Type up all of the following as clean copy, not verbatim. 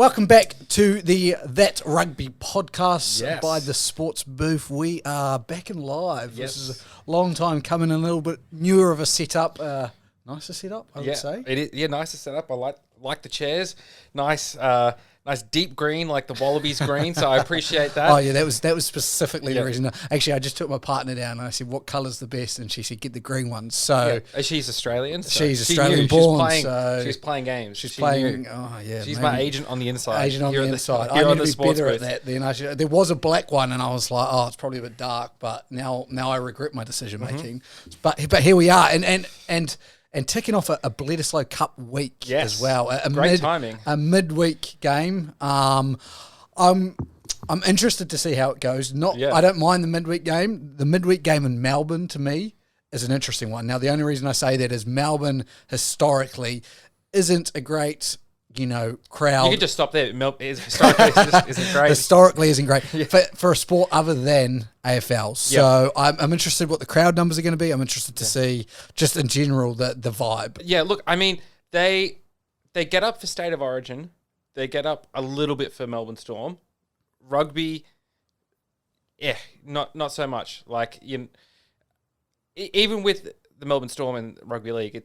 Welcome back to the That Rugby podcast Yes. by the Sports Booth. We are back and live. Yes. This is a long time coming, a little bit newer of a setup. Nicer setup, I would say. It is, nice to set up. I like the chairs. Nice deep green, like the Wallabies green. So I appreciate that. Oh yeah, that was specifically Yeah. the reason. Actually, I just took my partner down and I said, "What colour's the best?" And she said, "Get the green one." So She's Australian. So she's she Australian knew. born. She's playing games. She's She playing. knew. Oh yeah, She's maybe. my agent on the inside. Agent on Here the at inside. here I on need the to be sports better at booth. that. Then there was a black one, and I was like, "Oh, it's probably a bit dark." But now I regret my decision making. But here we are, and ticking off a Bledisloe Cup week as well. Great timing. A midweek game. I'm interested to see how it goes. I don't mind the midweek game. The midweek game in Melbourne, to me, is an interesting one. Now, the only reason I say that is Melbourne historically isn't a great, crowd. You could just stop there. Historically, isn't great. Historically isn't great for a sport other than AFL. So I'm interested what the crowd numbers are going to be. I'm interested to see, just in general, the vibe. Yeah, look, I mean, they get up for State of Origin. They get up a little bit for Melbourne Storm. Rugby, not so much. Like, even with the Melbourne Storm and Rugby League,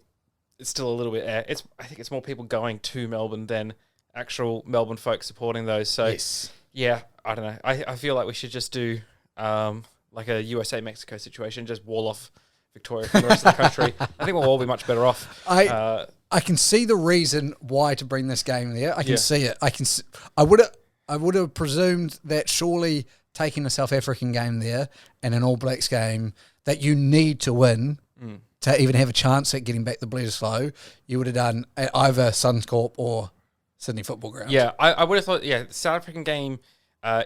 it's still a little bit. I think it's more people going to Melbourne than actual Melbourne folks supporting those. So Yes. yeah, I don't know. I feel like we should just do like a USA Mexico situation, just wall off Victoria from the rest of the country. I think we'll all be much better off. I can see the reason why to bring this game there. I can see it. I would have presumed that surely taking a South African game there and an All Blacks game that you need to win to even have a chance at getting back the Bledisloe, you would have done at either Suncorp or Sydney Football Ground. Yeah, I would have thought. Yeah, the South African game South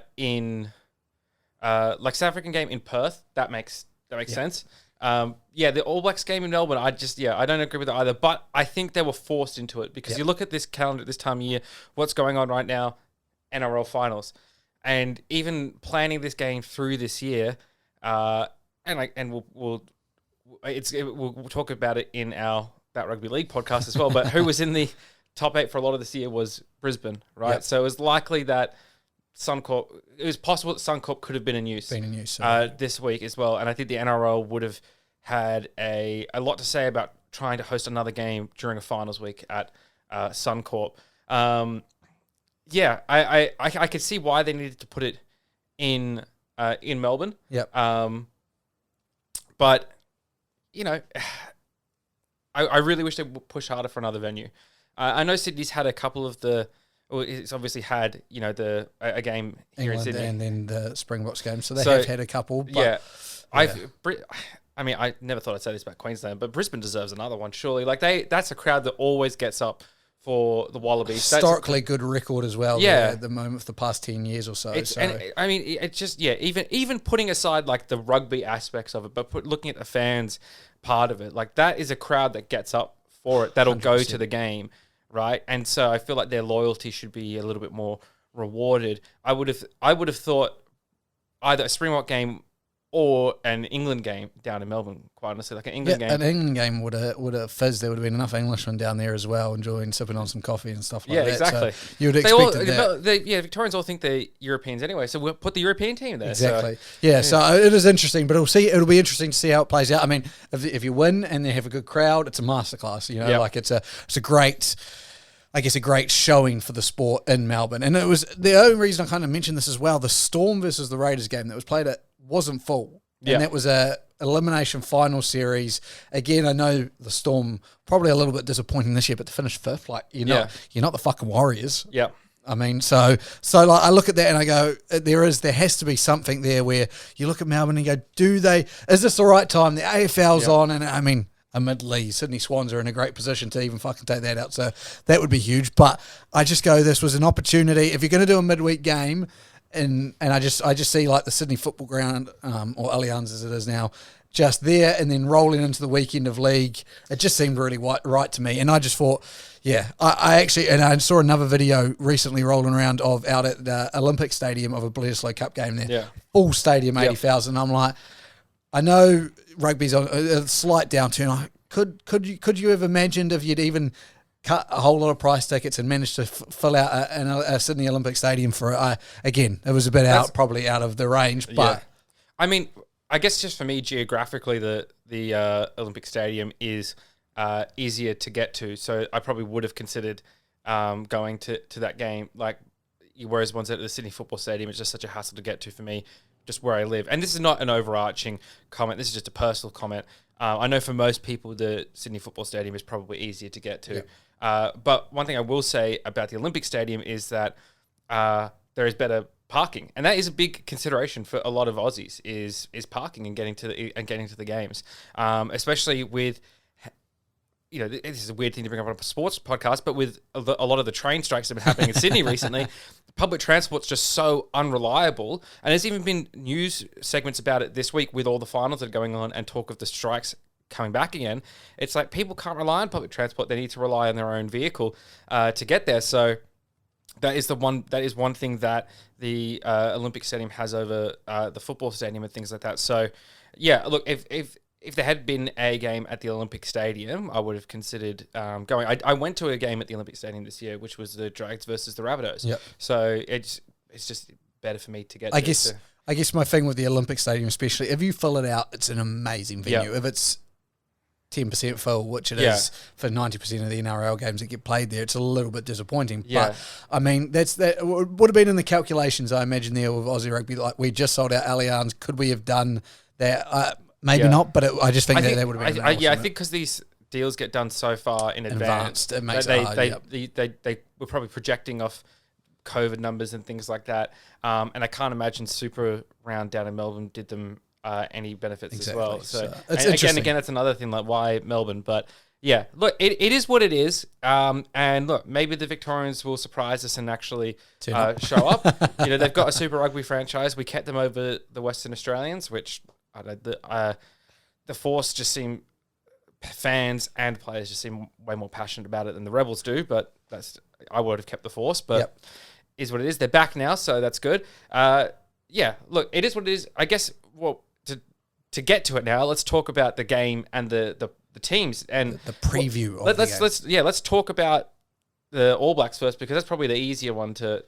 African game in Perth. That makes sense. The All Blacks game in Melbourne, I don't agree with it either. But I think they were forced into it because you look at this calendar at this time of year, what's going on right now, NRL finals, and even planning this game through this year, we'll talk about it in our That Rugby League podcast as well. But who was in the top 8 for a lot of this year was Brisbane, right? Yep. So it was likely that Suncorp. It was possible that Suncorp could have been in use this week as well, and I think the NRL would have had a lot to say about trying to host another game during a finals week at Suncorp. I could see why they needed to put it in Melbourne. Yep. But I really wish they would push harder for another venue. I know Sydney's had a couple of it's obviously had a game here England in Sydney, and then the Springboks game, so they have had a couple. But I never thought I'd say this about Queensland, but Brisbane deserves another one. Surely, that's a crowd that always gets up for the Wallabies. Historically good record as well. Yeah, at the moment for the past 10 years or so. Even putting aside like the rugby aspects of it, but looking at the fans part of it, like that is a crowd that gets up for it. That'll 100%. Go to the game. Right, and so I feel like their loyalty should be a little bit more rewarded. I would have thought either a Springbok game or an England game down in Melbourne. Quite honestly, like an England game. An England game would have fizzed. There would have been enough Englishmen down there as well, sipping on some coffee and stuff like that. Yeah, exactly. So you would expect that. Victorians all think they're Europeans anyway, so we'll put the European team there. Exactly. So it is interesting, but it'll be interesting to see how it plays out. I mean, if you win and they have a good crowd, it's a masterclass. It's a great. I guess a great showing for the sport in Melbourne. And it was the only reason I kind of mentioned this as well. The Storm versus the Raiders game that was played wasn't full. And that was a elimination final series. Again, I know the Storm probably a little bit disappointing this year, but to finish 5th, you're not the fucking Warriors. Yeah. I mean, so I look at that and I go, there has to be something there where you look at Melbourne and you go, is this the right time? The AFL's on, and I mean, admittedly, Sydney Swans are in a great position to even fucking take that out, so that would be huge. But I just go, this was an opportunity. If you're going to do a midweek game, and I just see like the Sydney Football Ground or Allianz as it is now, just there, and then rolling into the weekend of league, it just seemed really right to me. And I just thought, I saw another video recently rolling around out at the Olympic Stadium of a Bledisloe Cup game there, full stadium, 80,000. I'm like, I know rugby's on a slight downturn. Could you have imagined if you'd even cut a whole lot of price tickets and managed to fill out a Sydney Olympic Stadium for again, it was a bit probably out of the range, but I mean, I guess just for me geographically, the Olympic Stadium is easier to get to, so I probably would have considered going to that game. Like, whereas ones at the Sydney Football Stadium, it's just such a hassle to get to for me, just where I live. And this is not an overarching comment. This is just a personal comment. I know for most people, the Sydney Football Stadium is probably easier to get to. Yep. But one thing I will say about the Olympic Stadium is that there is better parking, and that is a big consideration for a lot of Aussies. Is parking and getting to the games, especially with. This is a weird thing to bring up on a sports podcast, but with a lot of the train strikes that have been happening in Sydney recently, public transport's just so unreliable. And there's even been news segments about it this week with all the finals that are going on and talk of the strikes coming back again. It's like people can't rely on public transport. They need to rely on their own vehicle to get there. So that is one thing that the Olympic Stadium has over the football stadium and things like that. So, yeah, look, if there had been a game at the Olympic Stadium, I would have considered going. I went to a game at the Olympic Stadium this year, which was the Drags versus the Rabbitohs. Yep. So it's just better for me to get. I guess my thing with the Olympic Stadium, especially if you fill it out, it's an amazing venue. Yep. If it's 10% full, which it is for 90% of the NRL games that get played there, it's a little bit disappointing. Yeah. But I mean, that would have been in the calculations, I imagine, there with Aussie Rugby. Like, we just sold out Allianz. Could we have done that? Maybe not, but I just think that would have been. I think because these deals get done so far in advance, it makes they were probably projecting off COVID numbers and things like that. And I can't imagine Super Round down in Melbourne did them any benefits as well. So again, that's another thing, like why Melbourne. But yeah, look, it is what it is. And look, maybe the Victorians will surprise us and actually show up. They've got a Super Rugby franchise. We kept them over the Western Australians, which. The Force just seem, fans and players just seem way more passionate about it than the Rebels do, but I would have kept the Force, but is what it is. They're back now, so that's good. Look, it is what it is. I guess, well, to get to it now, let's talk about the game and the teams and the preview of the game. Let's talk about the All Blacks first, because that's probably the easier one to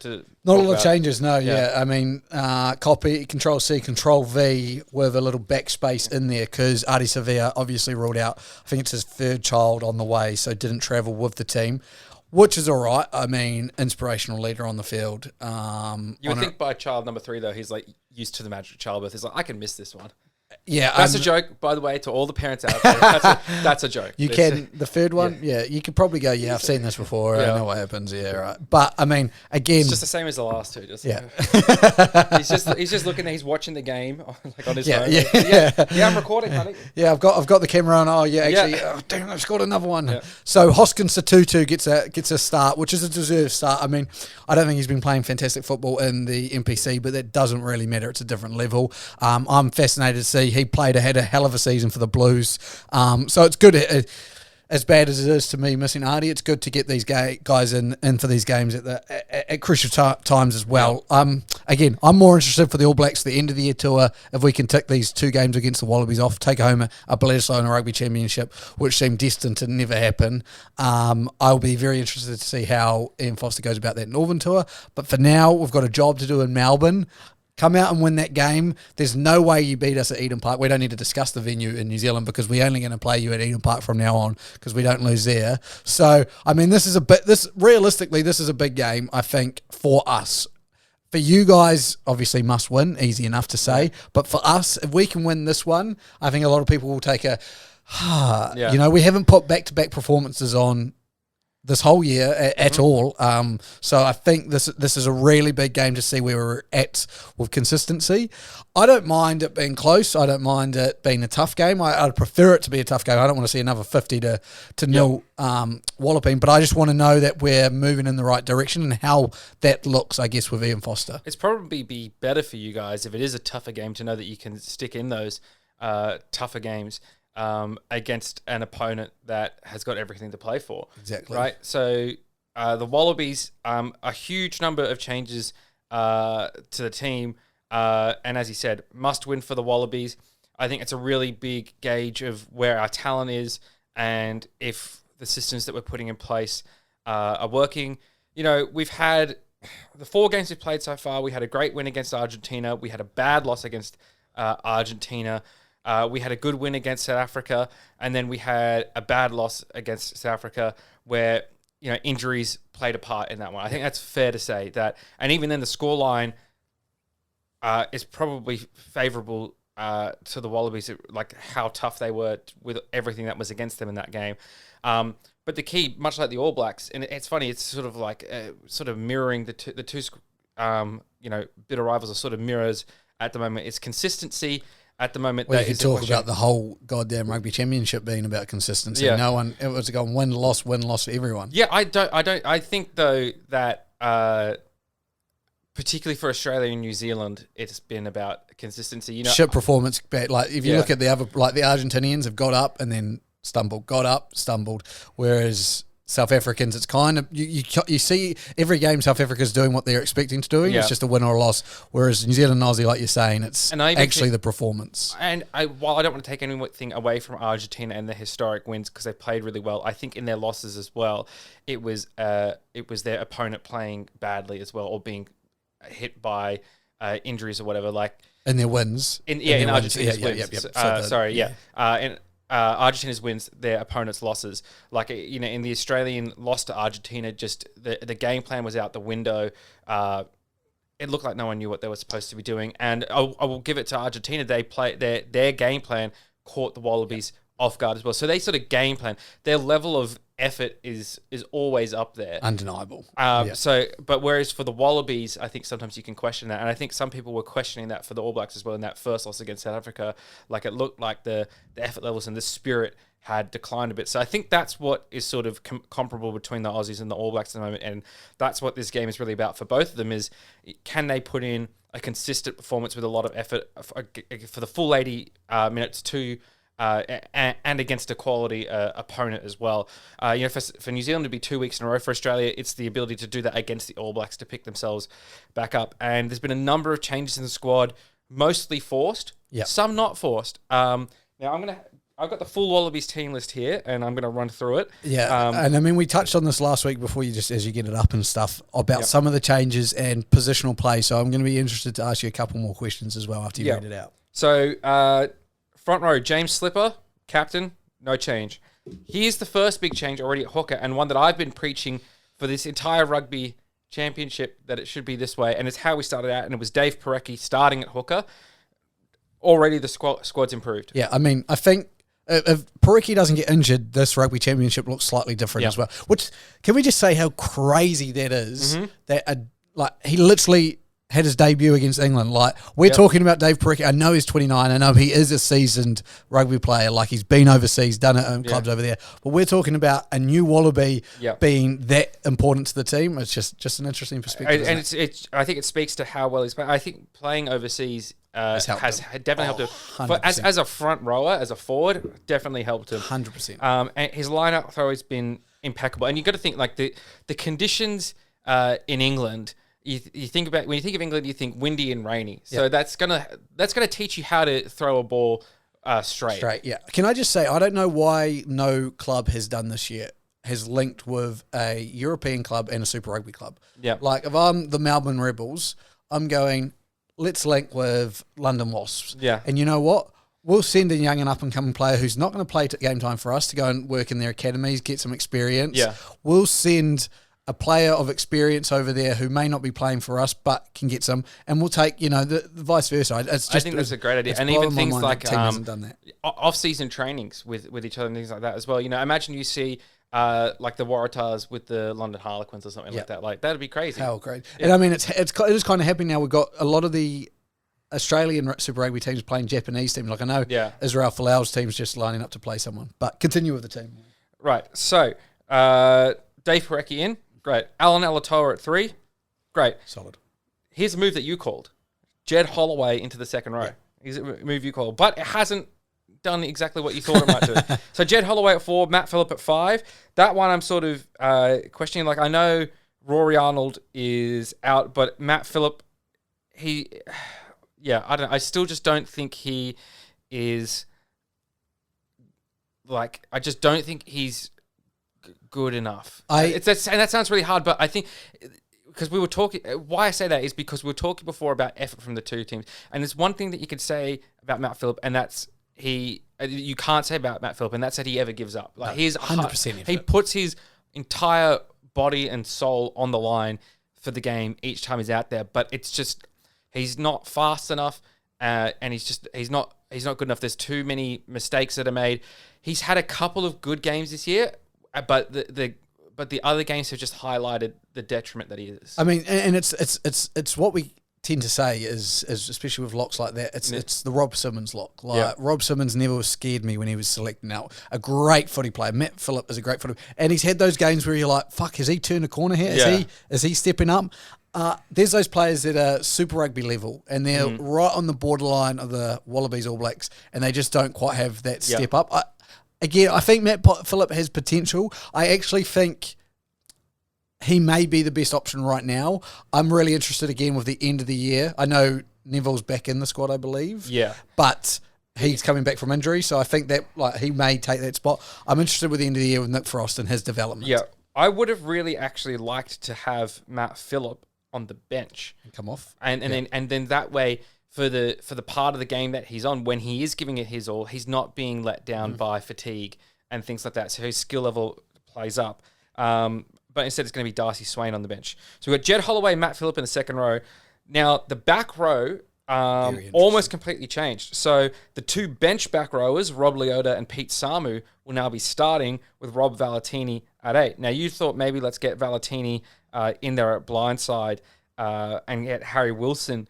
not a lot of changes, no. Yeah, I mean, copy, Control C, Control V with a little backspace in there because Ardie Sevilla obviously ruled out. I think it's his third child on the way, so didn't travel with the team, which is all right. I mean, inspirational leader on the field. You would think by child number 3, though, he's like used to the magic of childbirth. He's like, I can miss this one. Yeah, that's a joke, by the way, to all the parents out there. That's a joke. You can the third one, you could probably go. Yeah, I've seen this before. I know what happens. Yeah, right. But I mean, again, it's just the same as the last two. He's just looking there. He's watching the game like on his phone. Yeah, I'm recording, honey. Yeah, I've got the camera on. Oh yeah, actually, oh, damn, I've scored another one. Yeah. So Hoskins Satutu gets a start, which is a deserved start. I mean, I don't think he's been playing fantastic football in the NPC, but that doesn't really matter. It's a different level. I'm fascinated to see. He had a hell of a season for the Blues. So it's good. As bad as it is to me missing Ardie, it's good to get these guys in for these games at crucial times as well. Again, I'm more interested for the All Blacks, the end of the year tour, if we can tick these 2 games against the Wallabies off, take home a Bledisloe and a Rugby Championship, which seemed destined to never happen. I'll be very interested to see how Ian Foster goes about that Northern tour. But for now, we've got a job to do in Melbourne. Come out and win that game. There's no way you beat us at Eden Park. We don't need to discuss the venue in New Zealand because we're only going to play you at Eden Park from now on because we don't lose there. So, I mean, realistically, this is a big game, I think, for us. For you guys, obviously must win, easy enough to say. But for us, if we can win this one, I think a lot of people will take we haven't put back-to-back performances on this whole year at all. So I think this is a really big game to see where we're at with consistency. I don't mind it being close. I don't mind it being a tough game. I'd prefer it to be a tough game. I don't want to see another 50 to nil walloping, but I just want to know that we're moving in the right direction and how that looks, I guess, with Ian Foster. It's probably be better for you guys if it is a tougher game to know that you can stick in those tougher games against an opponent that has got everything to play for. Exactly. Right? So the Wallabies, a huge number of changes to the team. And as you said, must win for the Wallabies. I think it's a really big gauge of where our talent is. And if the systems that we're putting in place are working. You know, we've had the 4 games we've played so far. We had a great win against Argentina. We had a bad loss against Argentina. We had a good win against South Africa, and then we had a bad loss against South Africa where, you know, injuries played a part in that one. I think that's fair to say that. And even then, the scoreline is probably favourable to the Wallabies, like how tough they were with everything that was against them in that game. But the key, much like the All Blacks, and it's funny, it's sort of like sort of mirroring the two you know, bitter rivals are sort of mirrors at the moment. It's consistency at the moment. Well, you could talk about the whole goddamn rugby championship being about consistency. Yeah. No one, it was going win loss for everyone. Yeah, I think though that particularly for Australia and New Zealand, it's been about consistency. You know, shit performance. Like if you look at the other, like the Argentinians have got up and then stumbled, got up, stumbled, whereas South Africans, it's kind of you see every game South Africa's doing what they're expecting to do. Yeah. It's just a win or a loss. Whereas New Zealand and Aussie, like you're saying, it's actually the performance. And while I don't want to take anything away from Argentina and their historic wins because they played really well, I think in their losses as well, it was their opponent playing badly as well or being hit by injuries or whatever. Like in their wins, in Argentina's wins. Argentina's wins, their opponents' losses. Like, you know, in the Australian loss to Argentina, just the game plan was out the window. It looked like no one knew what they were supposed to be doing. And I will give it to Argentina. They play their game plan caught the Wallabies off guard as well. So they sort of game plan. Their level of effort is always up there. Undeniable. But whereas for the Wallabies, I think sometimes you can question that. And I think some people were questioning that for the All Blacks as well in that first loss against South Africa. Like it looked like the effort levels and the spirit had declined a bit. So I think that's what is sort of comparable between the Aussies and the All Blacks at the moment. And that's what this game is really about for both of them is can they put in a consistent performance with a lot of effort for the full 80 minutes and against a quality opponent as well. You know, for New Zealand to be 2 weeks in a row, for Australia, it's the ability to do that against the All Blacks to pick themselves back up. And there's been a number of changes in the squad, mostly forced, some not forced. Now I've got the full Wallabies team list here, and I'm going to run through it. Yeah, and I mean, we touched on this last week before as you get it up and stuff, about some of the changes and positional play. So I'm going to be interested to ask you a couple more questions as well after you read it out. So, front row, James Slipper, captain, no change. Here's the first big change already at hooker, and one that I've been preaching for this entire rugby championship, that it should be this way, and it's how we started out, and it was Dave Parecki starting at hooker. Already the squad's improved. Yeah, I mean, I think if Parecki doesn't get injured, this rugby championship looks slightly different as well. Which, can we just say how crazy that is? That like he literally had his debut against England. Like, we're talking about Dave Parecki. I know he's 29. I know he is a seasoned rugby player. Like, he's been overseas, done it in clubs over there. But we're talking about a new Wallaby being that important to the team. It's just an interesting perspective. And I think it speaks to how well he's playing. I think playing overseas has definitely helped him. But as a front rower, as a forward, definitely helped him. 100%. And his lineup throw has been impeccable. And you've got to think, like, the conditions in England. You think about, when you think of England, you think windy and rainy. So that's gonna teach you how to throw a ball straight. Yeah. Can I just say, I don't know why no club has done this yet. Has linked with a European club and a Super Rugby club. Yeah. Like, if I'm the Melbourne Rebels, I'm going, let's link with London Wasps. Yeah. And you know what? We'll send a young and up-and-coming player who's not going to play game time for us to go and work in their academies, get some experience. Yeah. We'll send a player of experience over there who may not be playing for us but can get some, and we'll take, the vice versa. I think that's a great idea. And even things like off-season trainings with each other and things like that as well. Imagine you see like the Waratahs with the London Harlequins or something like that. Like, that'd be crazy. How great. Yeah. And I mean, it is kind of happening now. We've got a lot of the Australian Super Rugby teams playing Japanese teams. Like, I know Israel Folau's team's just lining up to play someone. But continue with the team. Right. So, Dave Parecki in. Great. Alan Alatoa at 3. Great. Solid. Here's a move that you called. Jed Holloway into the second row. Here's a move you called. But it hasn't done exactly what you thought it might do. So Jed Holloway at 4, Matt Phillip at 5. That one I'm sort of questioning. Like, I know Rory Arnold is out, but Matt Phillip, I don't know. I still just don't think he is, like, I just don't think he's good enough. And that sounds really hard, but I think because we were talking, why I say that is because we were talking before about effort from the two teams, and there's one thing that you could say about Matt Phillip, and that's you can't say about Matt Phillip, and that's that he ever gives up. Like he's 100%. He puts his entire body and soul on the line for the game each time he's out there, but it's just he's not fast enough, and he's not good enough. There's too many mistakes that are made. He's had a couple of good games this year, but the other games have just highlighted the detriment that he is. I mean, and it's what we tend to say is especially with locks like that. It's the Rob Simmons lock. Like Rob Simmons never scared me when he was selecting out. A great footy player. Matt Phillip is a great footy, and he's had those games where you're like, "Fuck, has he turned a corner here? Is he stepping up?" There's those players that are Super Rugby level, and they're right on the borderline of the Wallabies All Blacks, and they just don't quite have that step up. I think Matt Phillip has potential. I actually think he may be the best option right now. I'm really interested again with the end of the year. I know Neville's back in the squad, I believe. Yeah. But he's coming back from injury, so I think that he may take that spot. I'm interested with the end of the year with Nick Frost and his development. Yeah. I would have really actually liked to have Matt Phillip on the bench. Come off. And then that way for the part of the game that he's on, when he is giving it his all, he's not being let down by fatigue and things like that. So his skill level plays up. But instead it's going to be Darcy Swain on the bench. So we've got Jed Holloway, Matt Phillip in the second row. Now, the back row almost completely changed. So the two bench back rowers, Rob Leota and Pete Samu, will now be starting with Rob Valentini at 8. Now, you thought maybe let's get Valentini in there at blindside and get Harry Wilson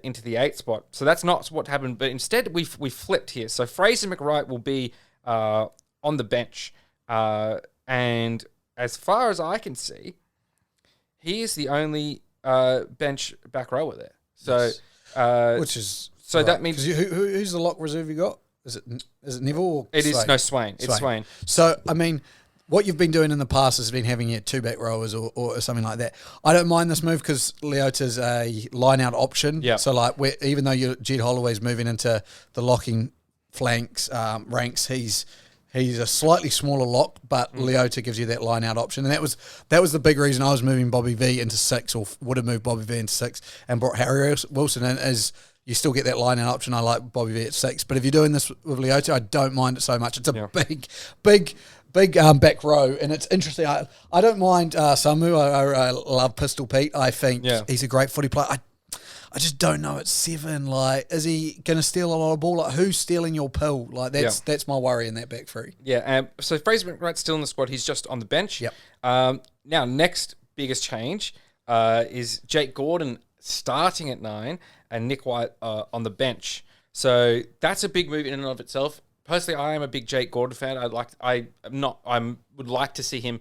into the 8 spot. So that's not what happened, but instead we flipped here. So Fraser McWright will be on the bench, and as far as I can see, he is the only bench back rower there. So, which is so right. That means who's the lock reserve you got? Is it Neville? Or it Swain? Is no Swain. It's Swain. So I mean, what you've been doing in the past has been having two back rowers or something like that. I don't mind this move because Leota's a line out option. Yeah. So like, even though Jed Holloway's moving into the locking flanks ranks, he's a slightly smaller lock, but Leota gives you that line out option, and that was the big reason I was moving Bobby V into 6, or would have moved Bobby V into 6 and brought Harry Wilson in. As you still get that line out option. I like Bobby V at 6, but if you're doing this with Leota, I don't mind it so much. It's a big back row, and it's interesting. I don't mind Samu. I love Pistol Pete. I think he's a great footy player. I just don't know at 7. Like, is he going to steal a lot of ball? Like, who's stealing your pill? Like, that's my worry in that back three. Yeah. So Fraser McWright's still in the squad. He's just on the bench. Yep. Now, next biggest change is Jake Gordon starting at 9 and Nick White on the bench. So that's a big move in and of itself. Personally, I am a big Jake Gordon fan. I would like to see him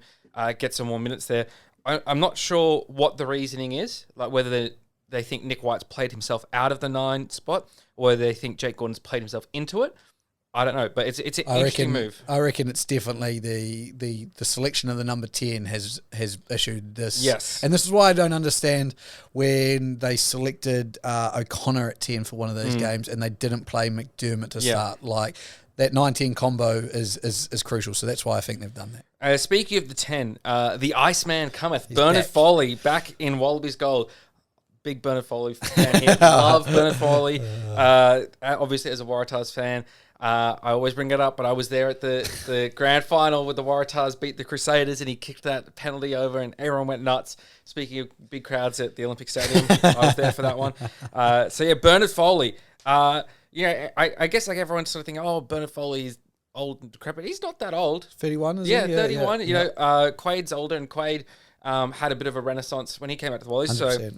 get some more minutes there. I'm not sure what the reasoning is, like whether they think Nick White's played himself out of the 9 spot, or whether they think Jake Gordon's played himself into it. I don't know, but it's an interesting move. I reckon it's definitely the selection of the number 10 has issued this. Yes. And this is why I don't understand when they selected O'Connor at 10 for one of those games and they didn't play McDermott to start. Like, that 9-10 combo is crucial, so that's why I think they've done that. Speaking of the 10, the Iceman cometh. Bernard Foley back in Wallabies goal. Big Bernard Foley fan here. Love Bernard Foley. Obviously, as a Waratahs fan, I always bring it up, but I was there at the grand final with the Waratahs beat the Crusaders, and he kicked that penalty over, and everyone went nuts. Speaking of big crowds at the Olympic Stadium, I was there for that one. Bernard Foley. I guess like everyone's sort of thinking, oh, Bernard Foley is old and decrepit. He's not that old. 31, is he? Yeah, 31. Yeah. Quade's older, and Quade had a bit of a renaissance when he came out to the Wallabies. 100%. So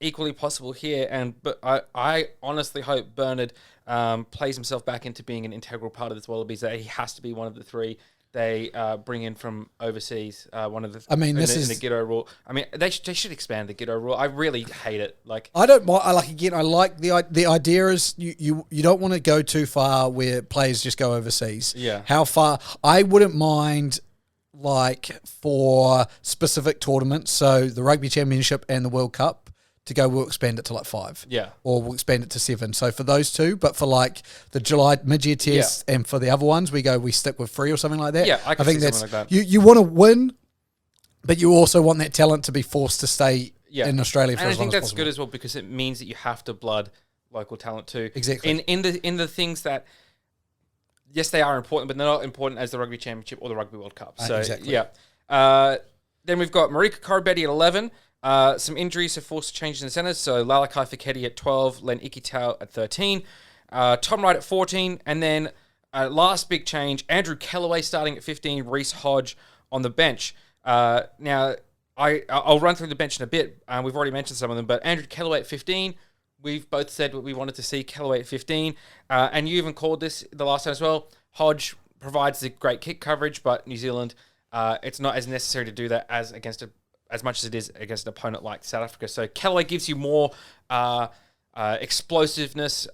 equally possible here. But I honestly hope Bernard plays himself back into being an integral part of this Wallabies. That he has to be one of the 3 they bring in from overseas. One of the. I mean, this is the Giddo rule. I mean, they should expand the Giddo rule. I really hate it. Like, I don't. I like the idea is you don't want to go too far where players just go overseas. Yeah. How far? I wouldn't mind. Like, for specific tournaments, so the Rugby Championship and the World Cup, to go, we'll expand it to like 5. Yeah. Or we'll expand it to 7. So for those two, but for like the July mid-year test and for the other ones, we stick with 3 or something like that. Yeah, I think that's something like that. You want to win, but you also want that talent to be forced to stay in Australia for as long as possible. And I think that's good as well because it means that you have to blood local talent too. Exactly. In the things that, yes, they are important, but they're not important as the Rugby Championship or the Rugby World Cup. So, exactly. Yeah. Then we've got Marika Korobetti at 11. Some injuries have forced changes in the centres. So Lalakai Feketi at 12, Len Ikitau at 13, Tom Wright at 14, and then last big change, Andrew Kellaway starting at 15, Reece Hodge on the bench. Now, I'll run through the bench in a bit. We've already mentioned some of them, but Andrew Kellaway at 15, we've both said what we wanted to see, Kellaway at 15, and you even called this the last time as well. Hodge provides the great kick coverage, but New Zealand, it's not as necessary to do that as much as it is against an opponent like South Africa. So Kellaway gives you more explosiveness,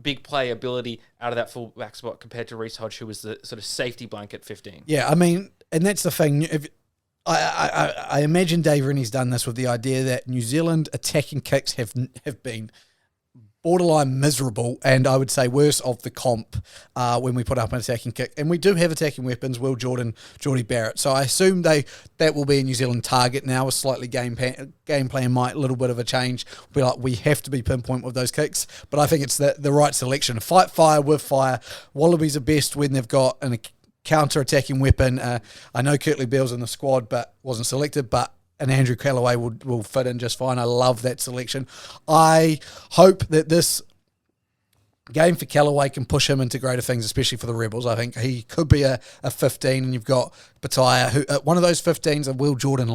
big play ability out of that full back spot compared to Reece Hodge, who was the sort of safety blanket 15. Yeah, I mean, and that's the thing. I imagine Dave Rennie's done this with the idea that New Zealand attacking kicks have been borderline miserable, and I would say worse of the comp when we put up an attacking kick. And we do have attacking weapons, Will Jordan, Geordie Barrett. So I assume that will be a New Zealand target now. A slightly game plan might a little bit of a change. Be like, we have to be pinpoint with those kicks. But I think it's the right selection. Fight fire with fire. Wallabies are best when they've got a counter-attacking weapon. I know Kurtley Beale's in the squad, but wasn't selected, but and Andrew Kellaway will fit in just fine. I love that selection. I hope that this game for Kellaway can push him into greater things, especially for the Rebels. I think he could be a 15, and you've got Bataya, who one of those 15s, and Will Jordan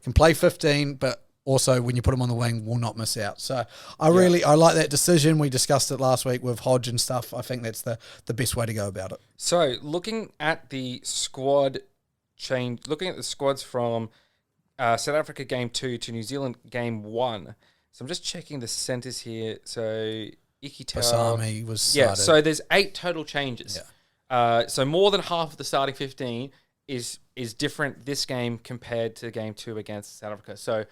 can play 15, but also when you put him on the wing, will not miss out. So I like that decision. We discussed it last week with Hodge and stuff. I think that's the best way to go about it. So looking at the squad change, looking at the squads from South Africa game 2 to New Zealand game 1. So I'm just checking the centres here. So Ikitau. Basami was started. Yeah, so there's 8 total changes. Yeah. So more than half of the starting 15 is different this game compared to game 2 against South Africa. So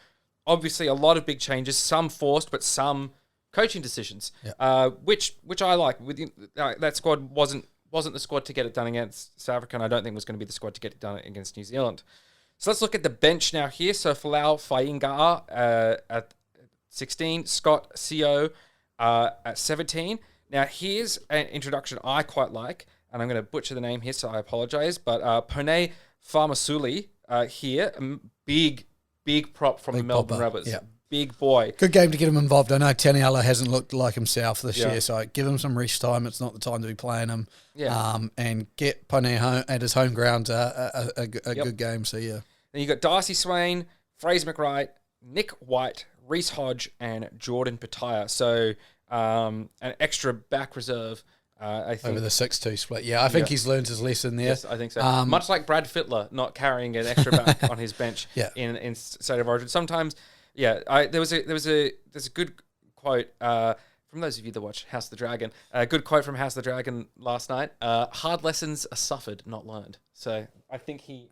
obviously a lot of big changes, some forced, but some coaching decisions, which I like. That squad wasn't the squad to get it done against South Africa, and I don't think it was going to be the squad to get it done against New Zealand. So let's look at the bench now here. So Folau Fainga'a at 16, Scott Co at 17. Now here's an introduction I quite like, and I'm going to butcher the name here, so I apologize. But Pone Famasuli here, big prop from the Melbourne Rebels. Yeah. Big boy. Good game to get him involved. I know Taniela hasn't looked like himself this year, so give him some rest time. It's not the time to be playing him. Yeah. And get Pone home at his home ground a good game. So, yeah. Then you got Darcy Swain, Fraser McWright, Nick White, Reece Hodge, and Jordan Bataya. So an extra back reserve, I think. Over the 6-2 split. Yeah, I think he's learned his lesson there. Yes, I think so. Much like Brad Fittler not carrying an extra back on his bench in State of Origin. Sometimes, there's a good quote from those of you that watch House of the Dragon. A good quote from House of the Dragon last night. Hard lessons are suffered, not learned. So I think he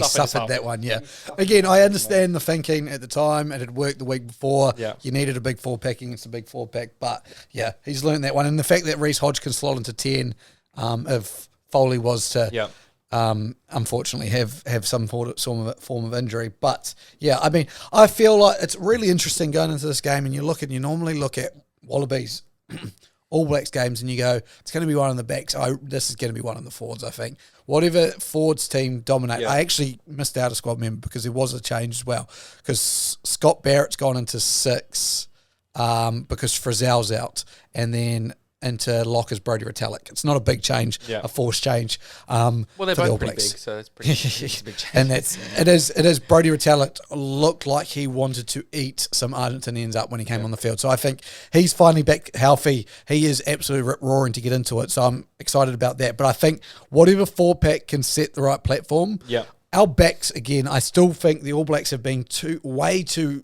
suffered that one, yeah. Again, I understand the thinking at the time. It had worked the week before. Yeah. You needed a big 4-pack against a big 4-pack. But, yeah, he's learned that one. And the fact that Reece Hodge can slot into 10 if Foley was to, unfortunately, have some form of injury. But, yeah, I mean, I feel like it's really interesting going into this game, and you normally look at Wallabies All Blacks games and you go, it's going to be one on the backs. This is going to be one on the forwards, I think. Whatever forwards team dominate. I actually missed out a squad member because there was a change as well. Because Scott Barrett's gone into 6 because Frizzell's out. And then into lock as Brodie Retallick. It's not a big change, a forced change. Well, they're both pretty big, so it's a big change. And it is. Brodie Retallick looked like he wanted to eat some Argentinians up when he came on the field. So I think he's finally back healthy. He is absolutely rip-roaring to get into it. So I'm excited about that. But I think whatever 4-pack can set the right platform. Yeah. Our backs, again, I still think the All Blacks have been way too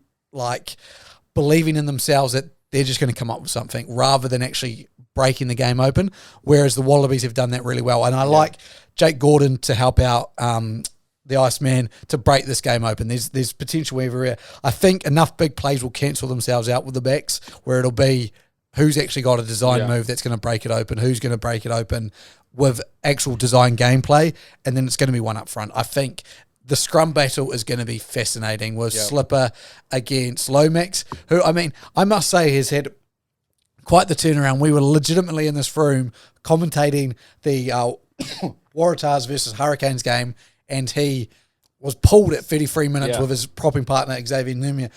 believing in themselves that they're just going to come up with something rather than actually breaking the game open, whereas the Wallabies have done that really well. And I like Jake Gordon to help out the Iceman to break this game open. There's potential everywhere. I think enough big plays will cancel themselves out with the backs, where it'll be who's actually got a design move that's going to break it open, who's going to break it open with actual design gameplay, and then it's going to be one up front. I think the scrum battle is going to be fascinating with Slipper against Lomax, who, I mean, I must say has had quite the turnaround. We were legitimately in this room commentating the Waratahs versus Hurricanes game, and he was pulled at 33 minutes with his propping partner, Xavier Numia.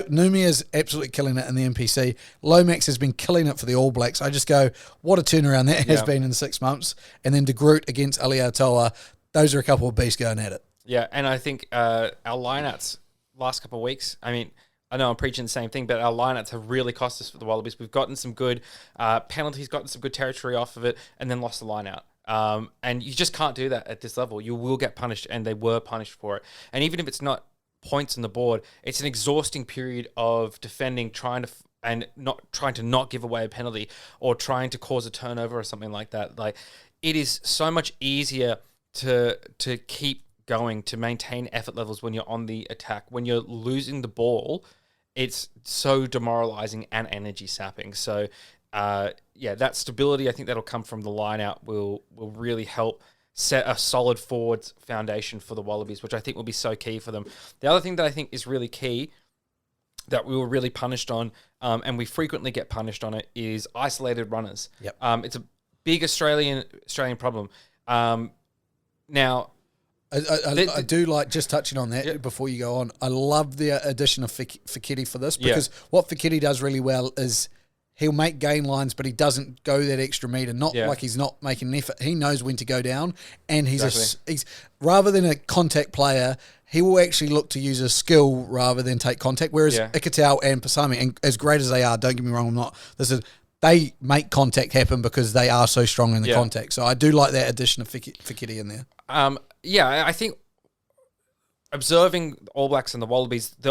Numia's absolutely killing it in the NPC. Lomax has been killing it for the All Blacks. I just go, what a turnaround that has been in 6 months. And then De Groot against Aliatoa, those are a couple of beasts going at it. Yeah, and I think our lineouts last couple of weeks, I mean, I know I'm preaching the same thing, but our lineouts have really cost us for the Wallabies. We've gotten some good penalties, gotten some good territory off of it, and then lost the lineout. And you just can't do that at this level. You will get punished, and they were punished for it. And even if it's not points on the board, it's an exhausting period of defending, trying to not give away a penalty or trying to cause a turnover or something like that. Like, it is so much easier to keep going, to maintain effort levels when you're on the attack. When you're losing the ball, it's so demoralizing and energy sapping. So that stability, I think that'll come from the line out, will really help set a solid forward foundation for the Wallabies, which I think will be so key for them. The other thing that I think is really key that we were really punished on, and we frequently get punished on it, is isolated runners. Yep. It's a big Australian problem. Now, I do like, just touching on that before you go on, I love the addition of Fekete for this, because what Fekete does really well is he'll make gain lines, but he doesn't go that extra meter. Like he's not making an effort. He knows when to go down, and he's rather than a contact player, he will actually look to use a skill rather than take contact. Whereas Ikitau and Pasami, and as great as they are, don't get me wrong, they make contact happen because they are so strong in the contact. So I do like that addition of Fekete in there. I think observing All Blacks and the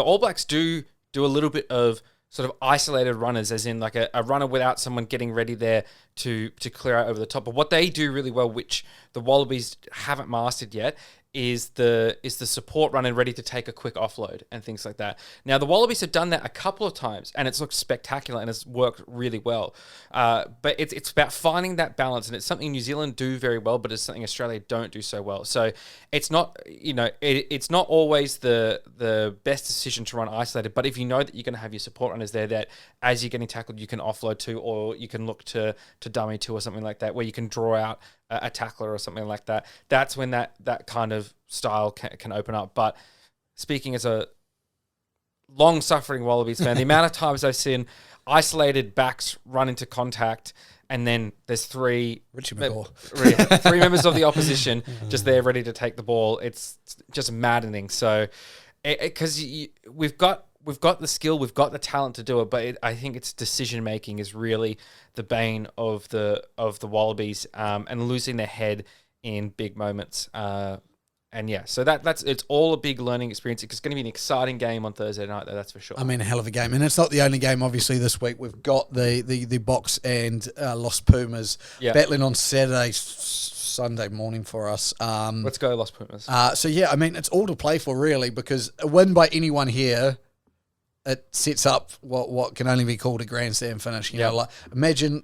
All Blacks do a little bit of sort of isolated runners, as in like a runner without someone getting ready there to clear out over the top. But what they do really well, which the Wallabies haven't mastered yet, is the support runner ready to take a quick offload and things like that. Now, the Wallabies have done that a couple of times, and it's looked spectacular and it's worked really well. But it's about finding that balance, and it's something New Zealand do very well, but it's something Australia don't do so well. So it's not, it's not always the best decision to run isolated, but if you know that you're going to have your support runners there that as you're getting tackled, you can offload to, or you can look to dummy to, or something like that, where you can draw out a tackler or something like that. That's when that kind of style can open up. But speaking as a long-suffering Wallabies fan, the amount of times I've seen isolated backs run into contact, and then there's three members of the opposition just there ready to take the ball. It's just maddening. So, because we've got the skill, we've got the talent to do it, but I think its decision making is really the bane of the Wallabies, and losing their head in big moments. So it's all a big learning experience. It's going to be an exciting game on Thursday night, though, that's for sure. I mean, a hell of a game, and it's not the only game. Obviously, this week we've got the Box and Los Pumas battling on Sunday morning for us. Let's go, Los Pumas. I mean, it's all to play for, really, because a win by anyone here, it sets up what can only be called a Grand Slam finish. You know, like, imagine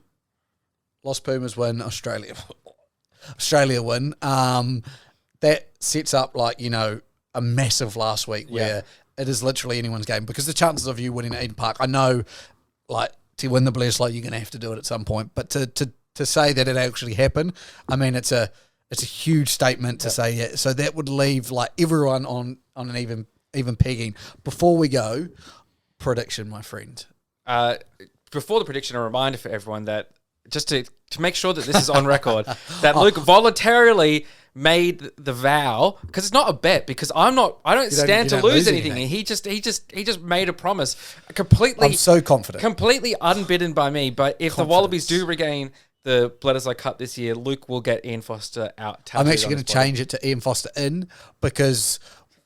Los Pumas win, Australia win. That sets up, like, a massive last week where it is literally anyone's game, because the chances of you winning at Eden Park, I know, like, to win the Bledisloe, you're going to have to do it at some point, but to say that it actually happened, I mean, it's a huge statement to say. Yeah, so that would leave, like, everyone on an even pegging. Before we go, prediction, my friend. Before the prediction, a reminder for everyone that, just to make sure that this is on record, that Luke voluntarily made the vow, because it's not a bet, because I don't stand to lose anything. He just made a promise, completely. I'm so confident, completely unbidden by me. But if the Wallabies do regain the Bledisloe Cup this year, Luke will get Ian Foster out. I'm actually going to change it to Ian Foster in, because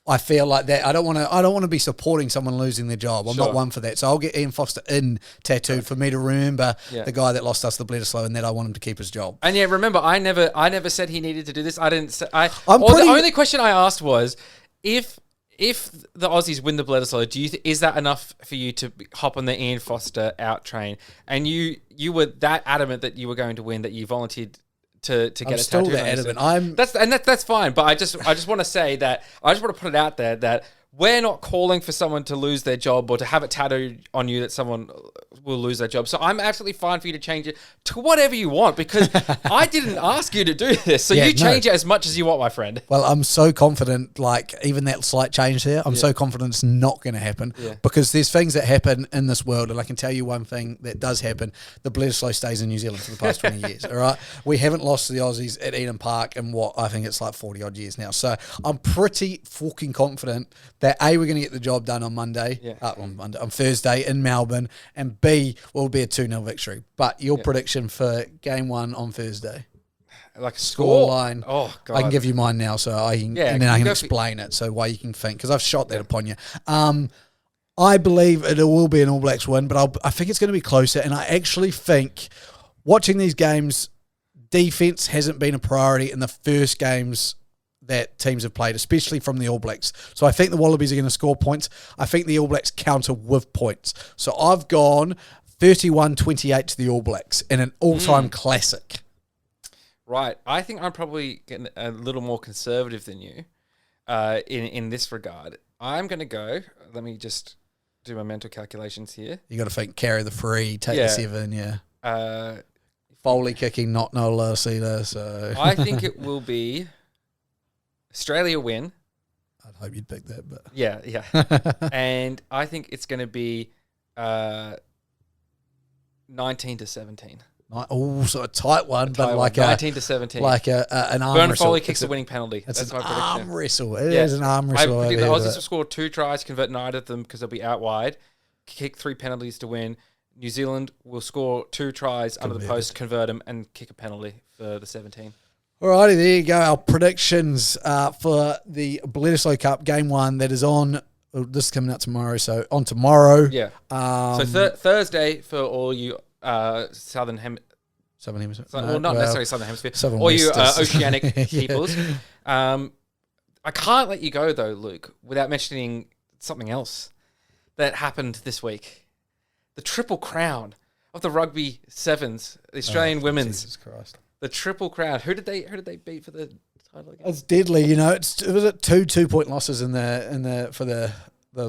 I feel like that. I don't want to be supporting someone losing their job. I'm not one for that. So I'll get Ian Foster in tattooed for me to remember the guy that lost us the Bledisloe, and that I want him to keep his job. And remember, I never said he needed to do this. I didn't say. The only question I asked was if the Aussies win the Bledisloe, is that enough for you to hop on the Ian Foster out train? And you were that adamant that you were going to win that you volunteered to get a tattoo. Still that adamant. That's fine. But I just want to say that I just want to put it out there that we're not calling for someone to lose their job or to have it tattooed on you that someone will lose their job. So I'm absolutely fine for you to change it to whatever you want because I didn't ask you to do this. So you change it as much as you want, my friend. Well, I'm so confident, like even that slight change there, I'm so confident it's not going to happen because there's things that happen in this world. And I can tell you one thing that does happen. The Bledisloe stays in New Zealand for the past 20 years. All right. We haven't lost to the Aussies at Eden Park in I think it's like 40 odd years now. So I'm pretty fucking confident that A, we're going to get the job done on on Thursday in Melbourne, and B, will be a 2-0 victory. But your prediction for game 1 on Thursday? Like a score line. Oh, God. I can give you mine now, so I can, and then I can explain it, so why you can think, because I've shot that upon you. I believe it will be an All Blacks win, but I think it's going to be closer, and I actually think, watching these games, defence hasn't been a priority in the first games that teams have played, especially from the All Blacks. So I think the Wallabies are going to score points. I think the All Blacks counter with points. So I've gone 31-28 to the All Blacks in an all-time classic. Right. I think I'm probably getting a little more conservative than you in this regard. I'm going to go, let me just do my mental calculations here. You got to think, carry the free, take the 7, Foley kicking, not no Lacida, so... I think it will be... Australia win. I'd hope you'd pick that, but... Yeah. And I think it's going to be 19-17. Oh, so a tight one, but like 19-17. Like an arm Bern wrestle. Foley kicks the winning penalty. That's my prediction. Arm wrestle. It is an arm wrestle. I predict the Aussies will score 2 tries, convert 9 of them because they'll be out wide, kick 3 penalties to win. New Zealand will score 2 tries under the post, convert them, and kick a penalty for the 17. Alrighty, there you go. Our predictions for the Bledisloe Cup Game 1 that is on. This is coming out tomorrow, so on tomorrow. Yeah. So Thursday for all you Southern Hemisphere. Well, not necessarily Southern Hemisphere. All you oceanic peoples. I can't let you go, though, Luke, without mentioning something else that happened this week. The Triple Crown of the Rugby Sevens, the Australian women's. Jesus Christ. The Triple Crown. Who did they beat for the title again? It's deadly, it was at 2 2-point losses in the for the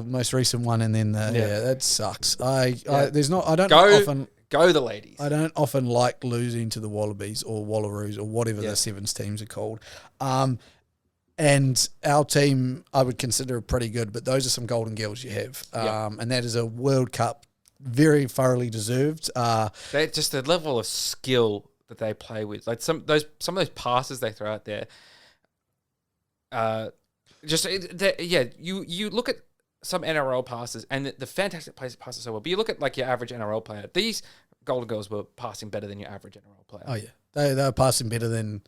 most recent one, and then that sucks. I don't often go the ladies. I don't often like losing to the Wallabies or Wallaroos or whatever the Sevens teams are called. And our team I would consider pretty good, but those are some golden girls you have. And that is a World Cup very thoroughly deserved. They're just the level of skill that they play with, like some of those passes they throw out there. You look at some NRL passes and the fantastic passes so well, but you look at like your average NRL player. These Golden Girls were passing better than your average NRL player. Oh yeah, they were passing better than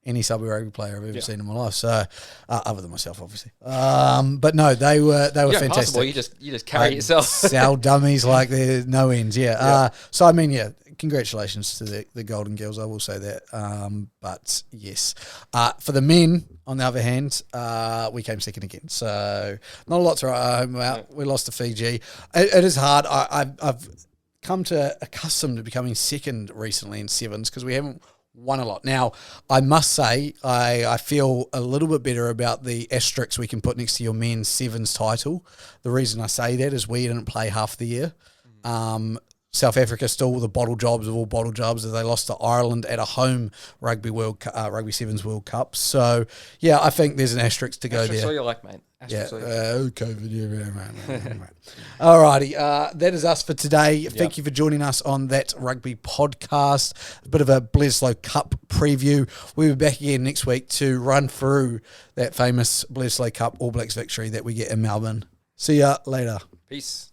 any sub-rugby player I've ever seen in my life. So, other than myself, obviously. But no, they were fantastic. Possible. You just carry yourself. Sell dummies like there's no ends. Yeah. So I mean, congratulations to the Golden Girls. I will say that. But yes, for the men, on the other hand, we came second again. So not a lot to write home about. We lost to Fiji. It is hard. I've come to accustomed to becoming second recently in sevens because we haven't won a lot. Now, I must say, I feel a little bit better about the asterisks we can put next to your men's sevens title. The reason I say that is we didn't play half the year. South Africa still the bottle jobs of all bottle jobs as they lost to Ireland at a home Rugby Sevens World Cup. So, yeah, I think there's an asterisk to go Asterisks there. all you like, mate. COVID. All righty. That is us for today. Thank you for joining us on that rugby podcast. A bit of a Bledisloe Cup preview. We'll be back again next week to run through that famous Bledisloe Cup All Blacks victory that we get in Melbourne. See ya later. Peace.